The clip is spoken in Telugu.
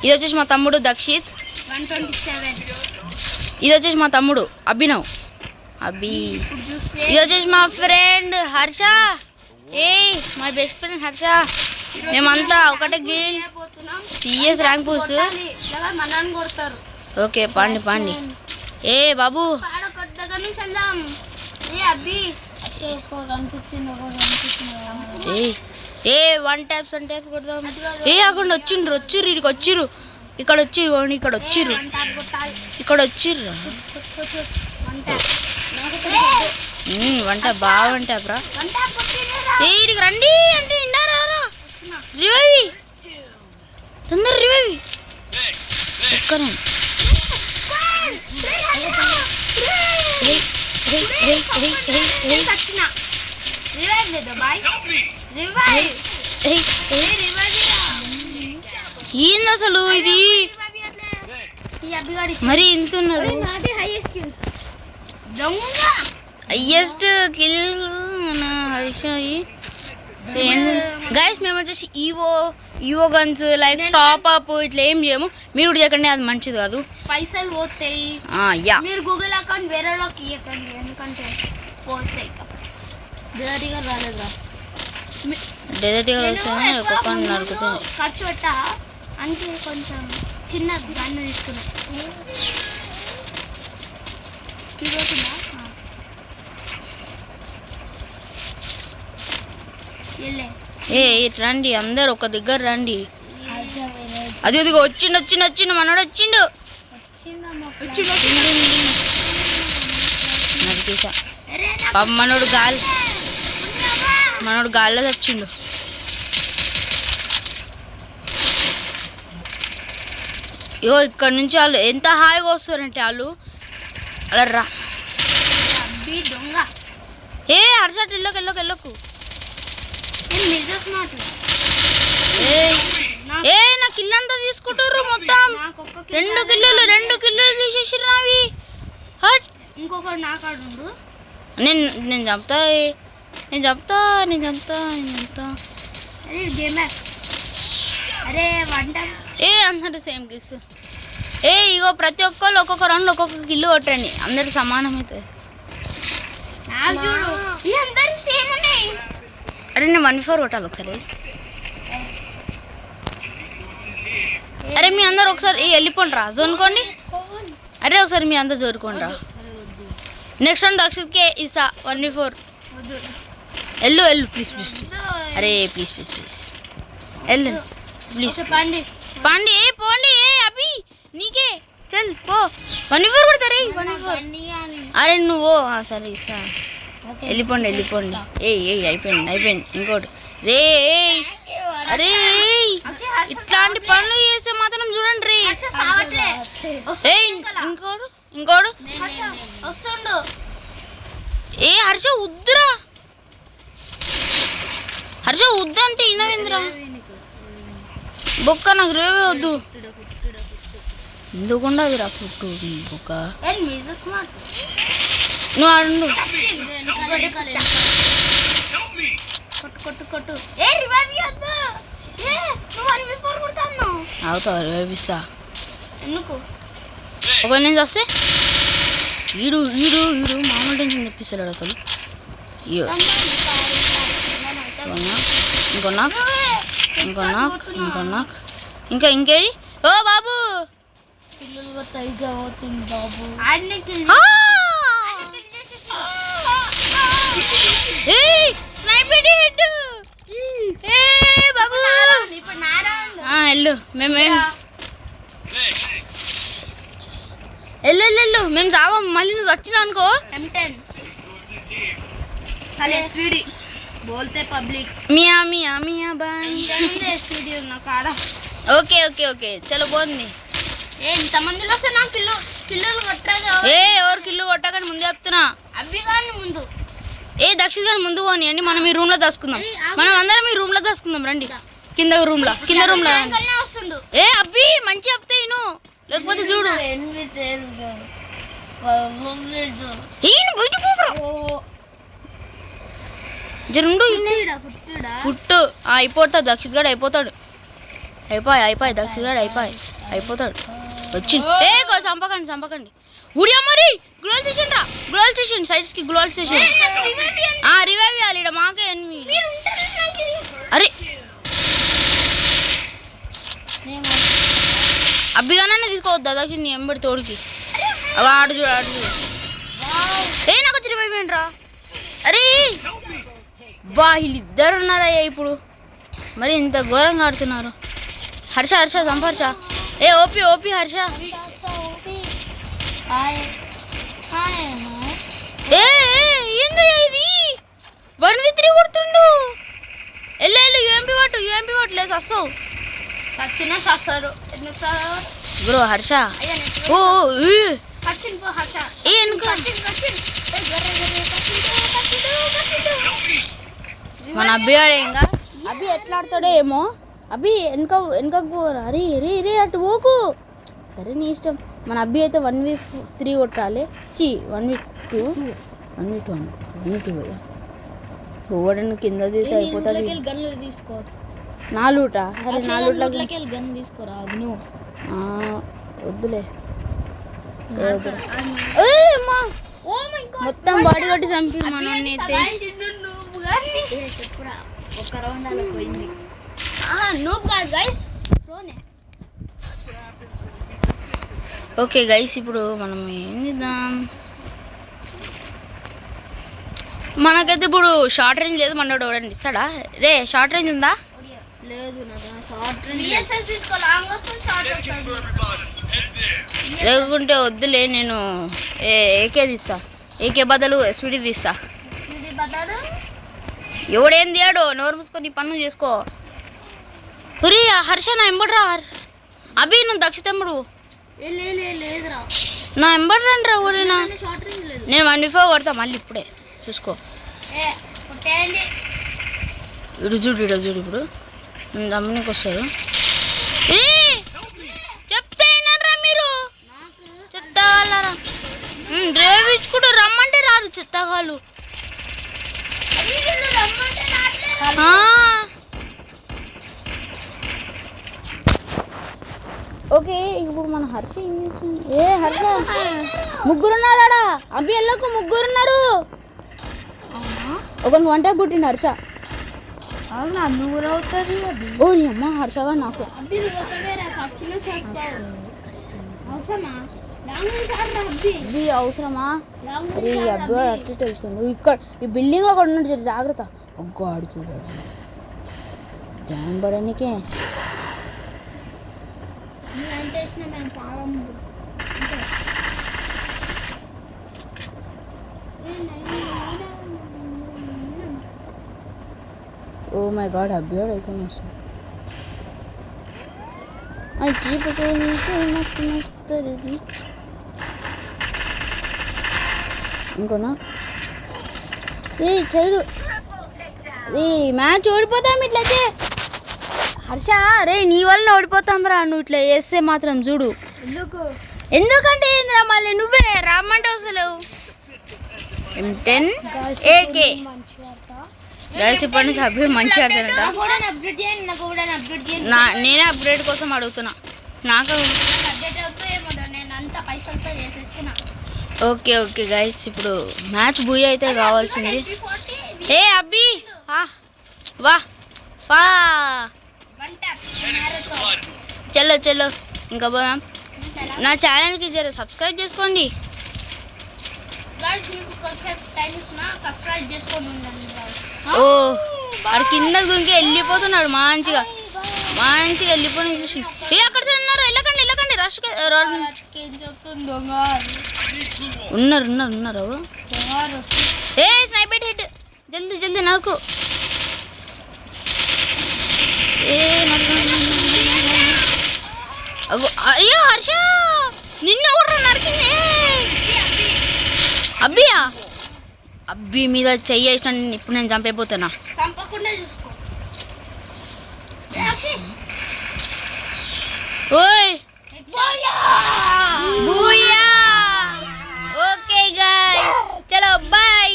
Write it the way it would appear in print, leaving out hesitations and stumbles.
ఇది వచ్చేసి మా తమ్ముడు దక్షిత్. 127. ఇది వచ్చేసి మా తమ్ముడు అభినవ్. ఇది వచ్చేసి మా friend Harsha. My best friend Harsha. మేమంతా ఒకటే గిల్ సిఎస్ ర్యాంక్ పూస్. ఓకే పాండి బాబు వన్ ట్యాప్స్ కొడదాం. అక్కడ వచ్చిర్రు ఇక్కడ వచ్చిర్రు. వంట బాగుంటారా ఇడికి రండి అంటే విన్నారా? రివైవ్ తొందర రివైవ్. ఏంది అసలు ఇది మరి ఇంతున్నారు. హైయెస్ట్ కిల్ మన హర్ష. గైస్ మేము వచ్చేసి EO guns like top up ఇట్లా ఏం చేయము. మీరు కూడా చేయకండి, అది మంచిది కాదు. పైసలు పోతాయి. మీరు గూగుల్ అకౌంట్ వేరే వాళ్ళకి ఇవ్వకండి, ఎందుకంటే పోతాయి. డెజర్ట్గా రాలేదురా. ఖర్చు పెట్టా అంటే కొంచెం చిన్న గన్ను తీసుకున్నా. రండి అందరు ఒక దగ్గర రండి. అది వచ్చిండు మనోడు వచ్చిండు. మనోడు గాల్లో వచ్చిండు. ఇగో ఇక్కడ నుంచి వాళ్ళు ఎంత హాయిగా వస్తారంటే వాళ్ళు అలా రా. హర్షట్ వెళ్ళకు. నా కిల్ అంతా తీసుకుంటారు మొత్తం. 2 కిల్లులు తీసేసిర్రు నావి. ఇంకొకటి నా కాడు. నేను చెప్తా. అందరు సేమ్ కిల్స్. ఇగో ప్రతి ఒక్కళ్ళు ఒక్కొక్క రౌండ్ ఒక్కొక్క కిల్లు కొట్టండి, అందరు సమానం అవుతుంది. అరే నేను 1v4 కొట్టాలి ఒకసారి. అరే మీ అందరు ఒకసారి వెళ్ళిపోండి రా, జోనుకోండి. అరే ఒకసారి మీ అందరు జోరుకోండి రా. నెక్స్ట్ రౌండ్ దక్షిత్కే ఇస్తా 1v4. వెళ్ళు ప్లీజ్. అరే ప్లీజ్ వెళ్ళు ప్లీజ్. పాండి పోండి. అభి నీకే చల్ పో. 1v4 కొడతారే 1v4. అరే నువ్వు సరే ఇస్తా. వెళ్ళిపోండి. అయిపోయింది ఇంకోటి. అరే ఇట్లాంటి పనులు చేసే మాత్రం చూడండి. ఇంకోడు హర్ష ఉద్దురా. హర్ష వద్దంటే ఇనవేంద్రా బొక్క. నాకు రేవే వద్దు. ఎందుకుండదు రా ఫుట్టు బొక్క. నువ్వు ఆడు. కొట్టు. అవుతావు రివైవ్ ఇస్తా. ఒక నేను వస్తే వీడు మామూలు టెన్షన్ తెప్పిస్తాడు అసలు. ఇంకేది. ఓ బాబు వెళ్ళు. మేము చావం. మళ్ళీ నువ్వు వచ్చినావు అనుకో. మియా బాయ్. ఓకే చలో పోంది. ఎంతమందిలో వస్తే నా కిల్లులు కొట్టదు. ఎవరు కిల్లు కొట్టకని ముందు చెప్తున్నా. అబ్బి కానీ ముందు దక్షిత్ గాని ముందు పోనీ అండి. మనం ఈ రూమ్ లో దాచుకుందాం. మనం అందరం ఈ రూమ్ లో దాచుకుందాం రండి. కింద రూమ్ లో అబ్బి మంచి చెప్తే ఇను, లేకపోతే చూడు జరుండు ఫుట్ అయిపోతాడు. దక్షిత్ గాడు అయిపోతాడు. అయిపోయి దక్షిగాడు అయిపోతాడు వచ్చింది. చంపకండి ఉడియా మరి గ్లోల్ స్టేషన్ రా, గ్లోల్ స్టేషన్ సైడ్స్ కి గ్లోల్ స్టేషన్. రివైవ్ ఇవ్వాలి ఇక్కడ మాకే ఎనిమి. అరే అబ్బిగానే తీసుకోవద్దు దాదాకి నీ ఎంబడి తోడికి. ఆడు చూడు నాకు వచ్చి రివైవ్ ఏంట్రా. అరే బా వీళ్ళిద్దరు ఉన్నారయ్యా ఇప్పుడు, మరి ఇంత ఘోరంగా ఆడుతున్నారు. హర్ష సంపర్ష ఓపి హర్ష. ఏంది ఇది 1v3 కొడుతుండు. ఎల్లు యూఎంపీ వాటు లేదు అస్సలు బ్రో. హర్ష మన అబ్బి ఆడేంగా. అబ్బి ఎట్లా ఆడతాడో ఏమో. అబ్బి వెనకకు పోరా. రే అటు పోకు. సరే నీ ఇష్టం. మన అబ్బి అయితే 1v3 కొట్టాలి. 1v2 ఓడని కింద తీస్తే అయిపోతాడు. గన్లు తీసుకో 4 లూట. అరే 4 లూట్లకి గన్ తీసుకోరా. వద్దులే మొత్తం బాడీ కొట్టి చంపి మనోన్ని అయితే. చెప్పురా ఒక్క రౌండ్ అలా పోయింది. ఓకే గైస్ ఇప్పుడు మనం ఏం చేద్దాం. మనకైతే ఇప్పుడు షార్ట్ రేంజ్ లేదు. మనోడు ఎవడండి ఇస్తాడా? రే షార్ట్ రేంజ్ ఉందా? లేదు షార్ట్ రేంజ్ తీసుకో. లాంగ్ వస్తుంది షార్ట్ వస్తుంది. లేకుంటే వద్దులే నేను ఏకే తీస్తా. ఏకే బదులు ఎస్విడి తీస్తా. ఎవడేం తీయాడు నోరు మూసుకొని పన్ను చేసుకో. పురి హర్ష నా ఎంబడ్రా. అభి నువ్వు దక్షితమ్ముడు లేదురా నా ఎంబడి రండి రా. ఊరినా నేను 1v5 కొడతా మళ్ళీ ఇప్పుడే చూసుకో. ఇడు చూడు ఇప్పుడు రమ్మనికి వస్తారు. చెప్తే అయినరా మీరు చెత్త వాళ్ళరా. డ్రైవ్ ఇచ్చుకుంటూ రమ్మంటే రారు చెత్తగాళ్ళు. ఓకే ఇప్పుడు మన హర్ష ఏం చేస్తుంది? హర్ష ముగ్గురున్నారా? అభి ఎల్లకు ముగ్గురున్నారు. ఒక వంట పుట్టింది హర్ష. అవునా నువ్వు అవుతుంది. ఓ నీ అమ్మ హర్షగా నాకు అవసరమా? అరే ఈ అబ్బాయి అట్లా తెలుస్తుంది. ఇక్కడ ఈ బిల్డింగ్ లో కూడా ఉన్నాడు. జాగ్రత్త. ఒగ్గో ఆడు చూడాడు ధ్యానం పడనికే. ఓ మై గాడ్ అబ్బాయి అయితే మస్తు ఇంకోనా చైదు రే మ్యాచ్ ఓడిపోతాం ఇట్లయితే. హర్ష రే నీ వల్ల ఓడిపోతాం రా. నువ్వు ఇట్లా వేస్తే మాత్రం చూడు. ఎందుకంటే ఏందిరా మళ్ళీ నువ్వే రమ్మంటే వస్తలేవు. M10 AK గైస్ ఇప్పటి నుంచి అప్డేట్ మంచిగా ఆడతానట. నేనే అప్డేట్ కోసం అడుగుతున్నా. నాకు ఓకే గైస్ ఇప్పుడు మ్యాచ్ బూయ్ అయితే కావాల్సింది. అబ్బి వా ఫా చలో ఇంకా పోదాం. నా ఛానల్కి జర సబ్స్క్రైబ్ చేసుకోండి. ఓ వాడు కిందకి దుంకి వెళ్ళిపోతున్నాడు. మంచిగా వెళ్ళిపోయి చూసి అక్కడ ఉన్నారు. వెళ్ళకండి రష్ ఉన్నారు. స్నైపర్ హిట్ జల్దీ నరకు. అయ్యో హర్ష నిన్న కూడా నరికింది. అబ్బి మీద చెయ్యేసిన ఇప్పుడు నేను చంపైపోతున్నా. ఓయ్ బూయా. ఓకే గాయ్స్ చలో బాయ్.